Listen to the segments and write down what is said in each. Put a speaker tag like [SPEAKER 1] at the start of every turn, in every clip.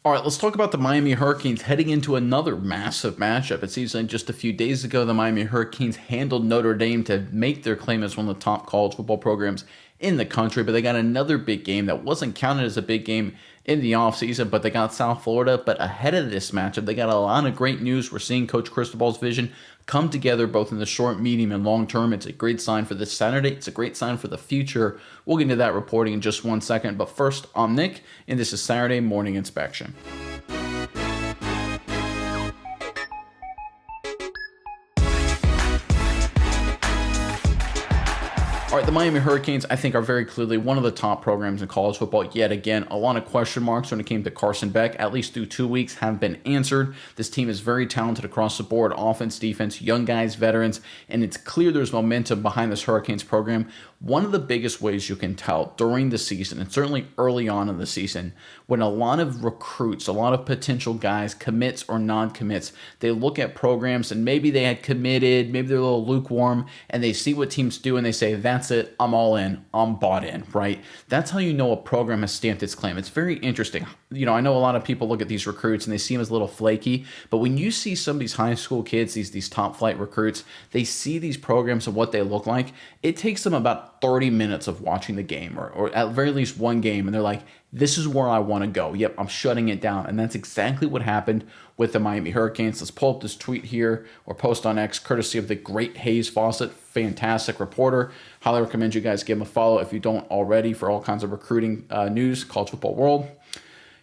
[SPEAKER 1] All right, let's talk about the Miami Hurricanes heading into another massive matchup. It seems like just a few days ago, the Miami Hurricanes handled Notre Dame to make their claim as one of the top college football programs in the country, but they got another big game that wasn't counted as a big game in the offseason, but they got South Florida. But ahead of this matchup, they got a lot of great news. We're seeing Coach Cristobal's vision come together both in the short, medium, and long term. It's a great sign for this Saturday. It's a great sign for the future. We'll get into that reporting in just 1 second. But first, I'm Nick, and this is Saturday Morning Inspection. All right, the Miami Hurricanes, I think, are very clearly one of the top programs in college football. Yet again, a lot of question marks when it came to Carson Beck, at least through 2 weeks, have been answered. This team is very talented across the board, offense, defense, young guys, veterans, and it's clear there's momentum behind this Hurricanes program. One of the biggest ways you can tell during the season, and certainly early on in the season, when a lot of recruits, a lot of potential guys, commits or non-commits, they look at programs and maybe they had committed, maybe they're a little lukewarm, and they see what teams do and they say, that's it, I'm all in, I'm bought in, right? That's how you know a program has stamped its claim. It's very interesting. I know a lot of people look at these recruits and they see them as a little flaky, but when you see some of these high school kids, these top flight recruits, they see these programs and what they look like. It takes them about 30 minutes of watching the game or at very least one game, and they're like, this is where I want to go. Yep, I'm shutting it down. And that's exactly what happened with the Miami Hurricanes. Let's pull up this tweet here or post on X, courtesy of the great Hayes Fawcett, fantastic reporter. Highly recommend you guys give him a follow if you don't already for all kinds of recruiting news, college football world.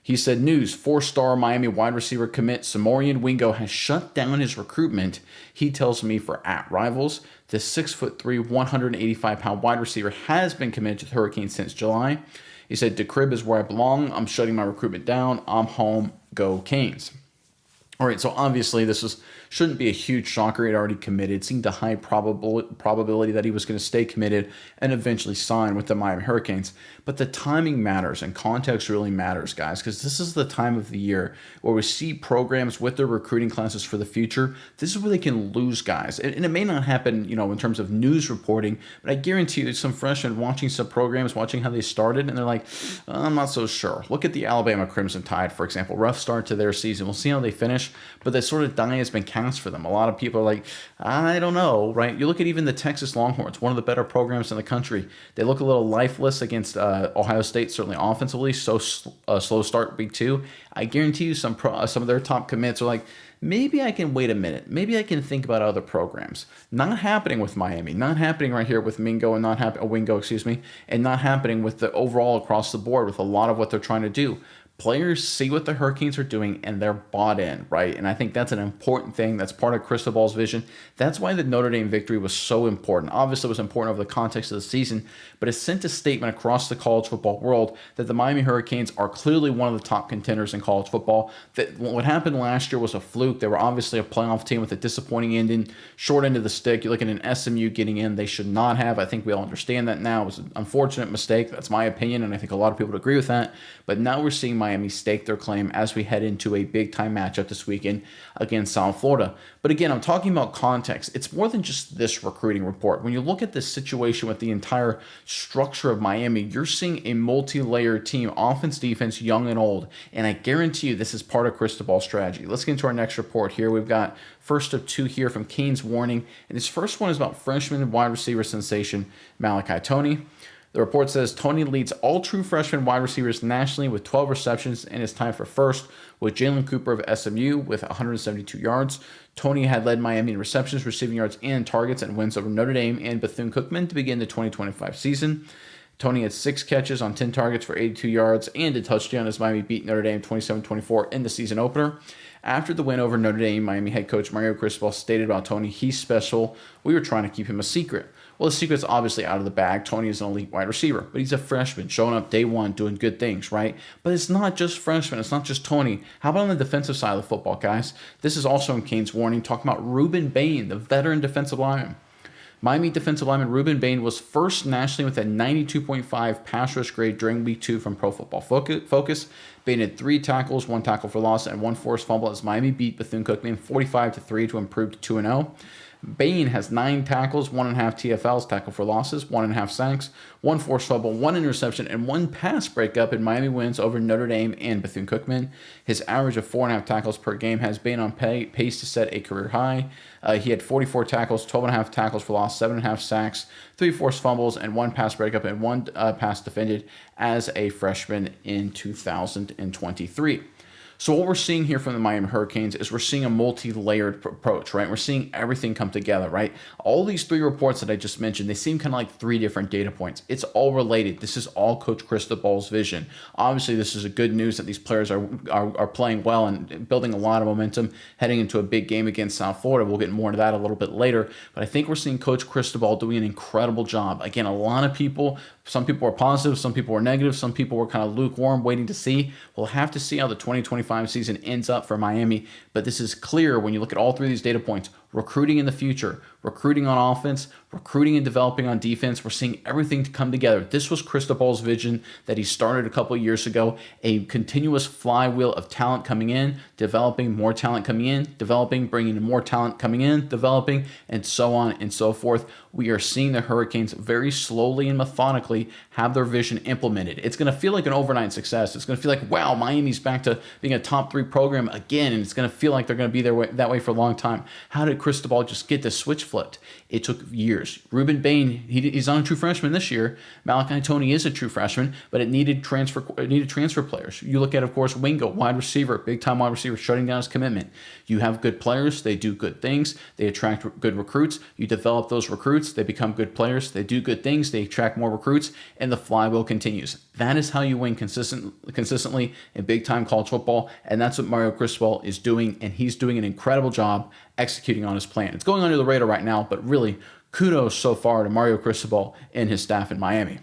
[SPEAKER 1] He said, news, 4-star Miami wide receiver commit Samorian Wingo has shut down his recruitment. He tells me for @Rivals, the 6'3", 185-pound wide receiver has been committed to the Hurricanes since July. He said, DeCrib is where I belong. I'm shutting my recruitment down. I'm home. Go Canes. All right, so obviously shouldn't be a huge shocker. He'd already committed. Seemed a high probability that he was going to stay committed and eventually sign with the Miami Hurricanes. But the timing matters and context really matters, guys, because this is the time of the year where we see programs with their recruiting classes for the future. This is where they can lose guys. And it may not happen, in terms of news reporting, but I guarantee you some freshmen watching some programs, watching how they started, and they're like, I'm not so sure. Look at the Alabama Crimson Tide, for example. Rough start to their season. We'll see how they finish, but that sort of die has been cast for them. A lot of people are like, I don't know, right? You look at even the Texas Longhorns, one of the better programs in the country. They look a little lifeless against Ohio State, certainly offensively. So slow start week 2. I guarantee you some of their top commits are like, maybe I can wait a minute. Maybe I can think about other programs. Not happening with Miami. Not happening right here with Mingo and Wingo, and not happening with the overall across the board with a lot of what they're trying to do. Players see what the Hurricanes are doing and they're bought in, right? And I think that's an important thing. That's part of Cristobal's vision. That's why the Notre Dame victory was so important. Obviously, it was important over the context of the season, but it sent a statement across the college football world that the Miami Hurricanes are clearly one of the top contenders in college football. That what happened last year was a fluke. They were obviously a playoff team with a disappointing ending, short end of the stick. You look at an SMU getting in, they should not have. I think we all understand that now. It was an unfortunate mistake. That's my opinion, and I think a lot of people would agree with that. But now we're seeing Miami stake their claim as we head into a big-time matchup this weekend against South Florida. But again, I'm talking about context. It's more than just this recruiting report. When you look at this situation with the entire structure of Miami, you're seeing a multi-layered team, offense, defense, young and old. And I guarantee you this is part of Cristobal's strategy. Let's get into our next report here. We've got first of 2 here from Canes Warning. And this first one is about freshman and wide receiver sensation Malachi Toney. The report says Toney leads all true freshman wide receivers nationally with 12 receptions and is tied for first with Jalen Cooper of SMU with 172 yards. Toney had led Miami in receptions, receiving yards, and targets and wins over Notre Dame and Bethune-Cookman to begin the 2025 season. Toney had 6 catches on 10 targets for 82 yards and a touchdown as Miami beat Notre Dame 27-24 in the season opener. After the win over Notre Dame, Miami head coach Mario Cristobal stated about Toney, he's special. We were trying to keep him a secret. Well, the secret's obviously out of the bag. Toney is an elite wide receiver, but he's a freshman, showing up day one, doing good things, right? But it's not just freshmen. It's not just Toney. How about on the defensive side of the football, guys? This is also in Canes Warning, talking about Ruben Bain, the veteran defensive lineman. Miami defensive lineman Ruben Bain was first nationally with a 92.5 pass rush grade during week 2 from Pro Football Focus. Bain had 3 tackles, 1 tackle for loss, and 1 forced fumble as Miami beat Bethune-Cookman 45-3 to improve to 2-0. Bain has 9 tackles, 1.5 TFLs, tackle for losses, 1.5 sacks, 1 forced fumble, 1 interception, and 1 pass breakup in Miami wins over Notre Dame and Bethune-Cookman. His average of 4.5 tackles per game has Bain on pace to set a career high. He had 44 tackles, 12.5 tackles for loss, 7.5 sacks, 3 forced fumbles, and 1 pass breakup and 1 pass defended as a freshman in 2023. So what we're seeing here from the Miami Hurricanes is we're seeing a multi-layered approach, right? We're seeing everything come together, right? All these 3 reports that I just mentioned, they seem kind of like 3 different data points. It's all related. This is all Coach Cristobal's vision. Obviously, this is a good news that these players are playing well and building a lot of momentum heading into a big game against South Florida. We'll get more into that a little bit later, but I think we're seeing Coach Cristobal doing an incredible job. Again, a lot of people, some people were positive, some people were negative, some people were kind of lukewarm, waiting to see. We'll have to see how the 2025 season ends up for Miami, but this is clear when you look at all 3 of these data points. Recruiting in the future, recruiting on offense, recruiting and developing on defense. We're seeing everything to come together. This was Cristobal's vision that he started a couple of years ago, a continuous flywheel of talent coming in, developing more talent coming in, developing, bringing in more talent coming in, developing, and so on and so forth. We are seeing the Hurricanes very slowly and methodically have their vision implemented. It's going to feel like an overnight success. It's going to feel like, wow, Miami's back to being a top 3 program again, and it's going to feel like they're going to be there that way for a long time. How did Cristobal just get this switch flipped? It took years. Ruben Bain, he's on a true freshman this year. Malachi Tony is a true freshman, but it needed transfer players. You look at, of course, Wingo, wide receiver, big-time wide receiver, shutting down his commitment. You have good players. They do good things. They attract good recruits. You develop those recruits. They become good players. They do good things. They attract more recruits, and the flywheel continues. That is how you win consistently in big-time college football, and that's what Mario Cristobal is doing, and he's doing an incredible job executing on his plan. It's going under the radar right now, but really, kudos so far to Mario Cristobal and his staff in Miami.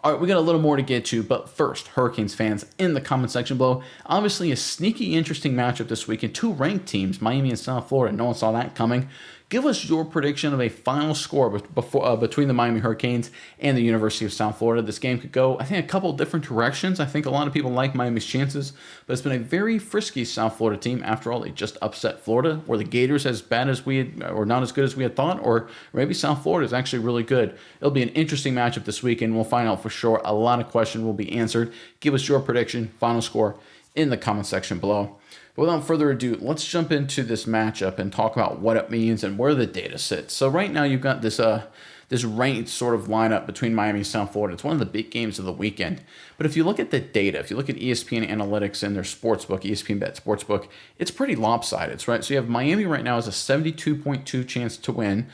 [SPEAKER 1] All right, we got a little more to get to, but first, Hurricanes fans, in the comment section below, obviously a sneaky, interesting matchup this weekend. 2 ranked teams, Miami and South Florida. No one saw that coming. Give us your prediction of a final score between the Miami Hurricanes and the University of South Florida. This game could go, I think, a couple different directions. I think a lot of people like Miami's chances, but it's been a very frisky South Florida team. After all, they just upset Florida. Were the Gators as bad as we had, or not as good as we had thought, or maybe South Florida is actually really good? It'll be an interesting matchup this weekend. We'll find out for sure. A lot of questions will be answered. Give us your prediction, final score in the comment section below. Without further ado, let's jump into this matchup and talk about what it means and where the data sits. So right now you've got this ranked sort of lineup between Miami and South Florida. It's one of the big games of the weekend. But if you look at the data, if you look at ESPN Analytics and their sportsbook, ESPN Bet Sportsbook, it's pretty lopsided, right? So you have Miami right now has a 72.2 chance to win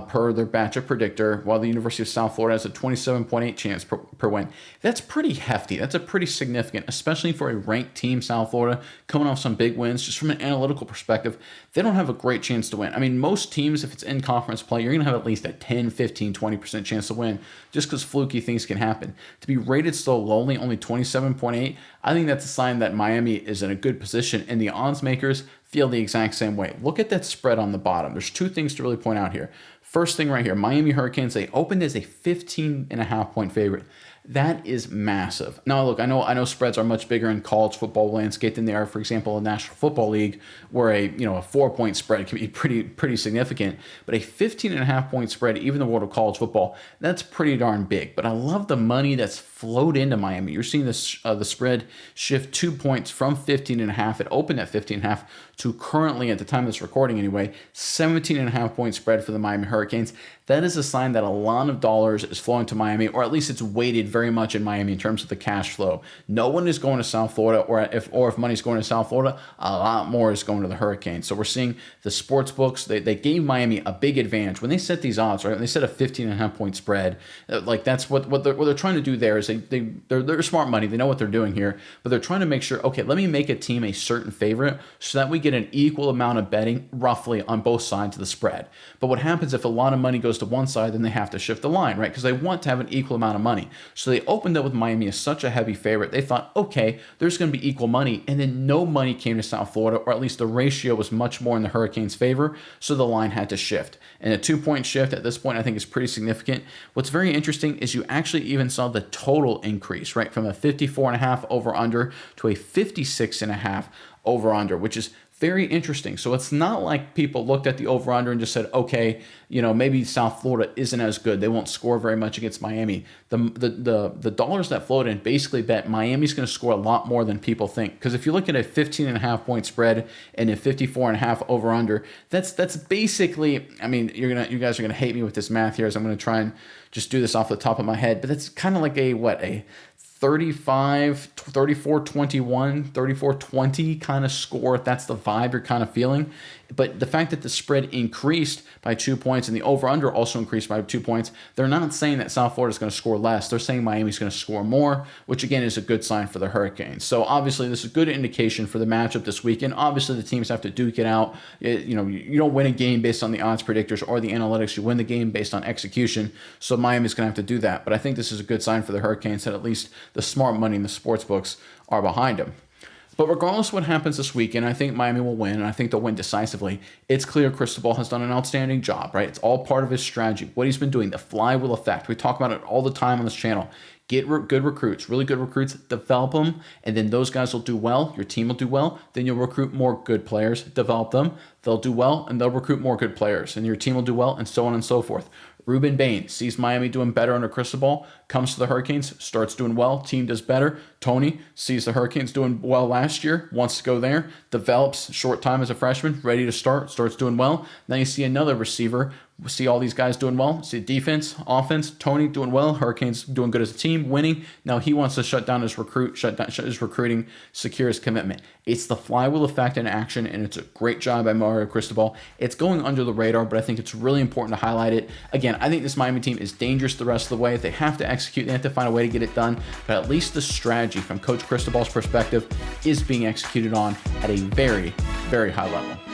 [SPEAKER 1] per their matchup predictor, while the University of South Florida has a 27.8 chance per win. That's pretty hefty. That's a pretty significant, especially for a ranked team, South Florida, coming off some big wins. Just from an analytical perspective, they don't have a great chance to win. I mean, most teams, if it's in conference play, you're going to have at least a 10, 15, 20% chance to win, just because fluky things can happen. To be rated so lowly, only 27.8, I think that's a sign that Miami is in a good position, and the odds makers feel the exact same way. Look at that spread on the bottom. There's 2 things to really point out here. First thing right here, Miami Hurricanes, they opened as a 15.5 point favorite. That is massive. Now, look, I know spreads are much bigger in college football landscape than they are, for example, in the National Football League, where a 4-point spread can be pretty significant. But a 15.5 point spread, even in the world of college football, that's pretty darn big. But I love the money that's flowed into Miami. You're seeing this the spread shift 2 points from 15.5. It opened at 15.5 to currently, at the time of this recording anyway, 17.5 point spread for the Miami Hurricanes. That is a sign that a lot of dollars is flowing to Miami, or at least it's weighted very much in Miami in terms of the cash flow. No one is going to South Florida, or if money's going to South Florida, a lot more is going to the Hurricanes. So we're seeing the sports books, they gave Miami a big advantage. When they set these odds, right, when they set a 15.5 point spread, like that's what they're trying to do there is they're smart money. They know what they're doing here, but they're trying to make sure, okay, let me make a team a certain favorite so that we get an equal amount of betting roughly on both sides of the spread. But what happens if a lot of money goes to one side, then they have to shift the line, right? Because they want to have an equal amount of money. So they opened up with Miami as such a heavy favorite. They thought, okay, there's going to be equal money. And then no money came to South Florida, or at least the ratio was much more in the Hurricanes' favor. So the line had to shift. And a 2-point shift at this point, I think, is pretty significant. What's very interesting is you actually even saw the total increase, right? From a 54.5 over under to a 56.5 over under, which is Very interesting. So it's not like people looked at the over-under and just said, okay, maybe South Florida isn't as good. They won't score very much against Miami. The dollars that flowed in basically bet Miami's going to score a lot more than people think. Because if you look at a 15.5 point spread and a 54.5 over-under, that's basically, I mean, you guys are gonna hate me with this math here, as I'm gonna try and just do this off the top of my head, but that's kind of like a 35, 34, 21, 34, 20 kind of score. That's the vibe you're kind of feeling. But the fact that the spread increased by 2 points and the over-under also increased by 2 points, they're not saying that South Florida is going to score less. They're saying Miami's going to score more, which again is a good sign for the Hurricanes. So obviously this is a good indication for the matchup this weekend. Obviously the teams have to duke it out. You don't win a game based on the odds predictors or the analytics. You win the game based on execution. So Miami's going to have to do that. But I think this is a good sign for the Hurricanes that at least the smart money in the sports books are behind them. But regardless of what happens this weekend, I think Miami will win, and I think they'll win decisively. It's clear Cristobal has done an outstanding job, right? It's all part of his strategy, what he's been doing, the flywheel effect. We talk about it all the time on this channel. Get good recruits, really good recruits, develop them, and then those guys will do well. Your team will do well. Then you'll recruit more good players, develop them. They'll do well, and they'll recruit more good players, and your team will do well, and so on and so forth. Ruben Bain sees Miami doing better under Cristobal, comes to the Hurricanes, starts doing well, team does better. Tony sees the Hurricanes doing well last year, wants to go there, develops short time as a freshman, ready to start, starts doing well. Then you see another receiver, see all these guys doing well, see defense, offense, Tony doing well, Hurricanes doing good as a team, winning. Now he wants to shut down his recruiting, secure his commitment. It's the flywheel effect in action, and it's a great job by Mario Cristobal. It's going under the radar, but I think it's really important to highlight it. Again, I think this Miami team is dangerous the rest of the way. They have to execute, they have to find a way to get it done, but at least the strategy from Coach Cristobal's perspective is being executed on at a very, very high level.